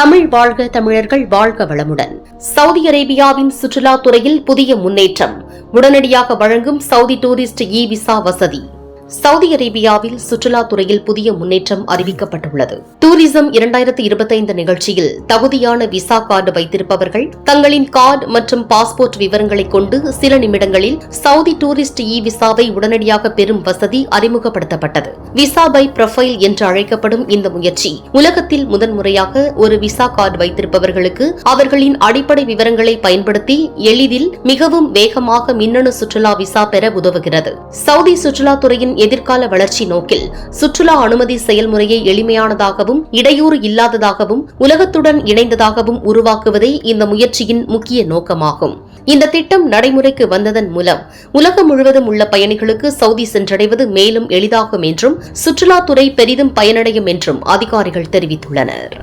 தமிழ் வாழ்க, தமிழர்கள் வாழ்க வளமுடன். சவுதி அரேபியாவின் சுற்றுலாத் துறையில் புதிய முன்னேற்றம். உடனடியாக வழங்கும் சவுதி டூரிஸ்ட் விசா வசதி. சவுதி அரேபியாவில் சுற்றுலாத் துறையில் புதிய முன்னேற்றம் அறிவிக்கப்பட்டுள்ளது. டூரிசம் 2025 நிகழ்ச்சியில் தகுதியான விசா கார்டு வைத்திருப்பவர்கள் தங்களின் கார்டு மற்றும் பாஸ்போர்ட் விவரங்களை கொண்டு சில நிமிடங்களில் சவுதி டூரிஸ்ட் விசாவை உடனடியாக பெறும் வசதி அறிமுகப்படுத்தப்பட்டது. விசா பை ப்ரொஃபைல் என்று அழைக்கப்படும் இந்த முயற்சி உலகத்தில் முதன்முறையாக ஒரு விசா கார்டு வைத்திருப்பவர்களுக்கு அவர்களின் அடிப்படை விவரங்களை பயன்படுத்தி எளிதில் மிகவும் வேகமாக மின்னணு சுற்றுலா விசா பெற உதவுகிறது. சவுதி சுற்றுலாத் துறையின் எதிர்கால வளர்ச்சி நோக்கில் சுற்றுலா அனுமதி செயல்முறையை எளிமையானதாகவும் இடையூறு இல்லாததாகவும் உலகத்துடன் இணைந்ததாகவும் உருவாக்குவதே இந்த முயற்சியின் முக்கிய நோக்கமாகும். இந்த திட்டம் நடைமுறைக்கு வந்ததன் மூலம் உலகம் முழுவதும் உள்ள பயணிகளுக்கு சவுதி சென்றடைவது மேலும் எளிதாகும் என்றும் சுற்றுலாத்துறை பெரிதும் பயனடையும் என்றும் அதிகாரிகள் தெரிவித்துள்ளனர்.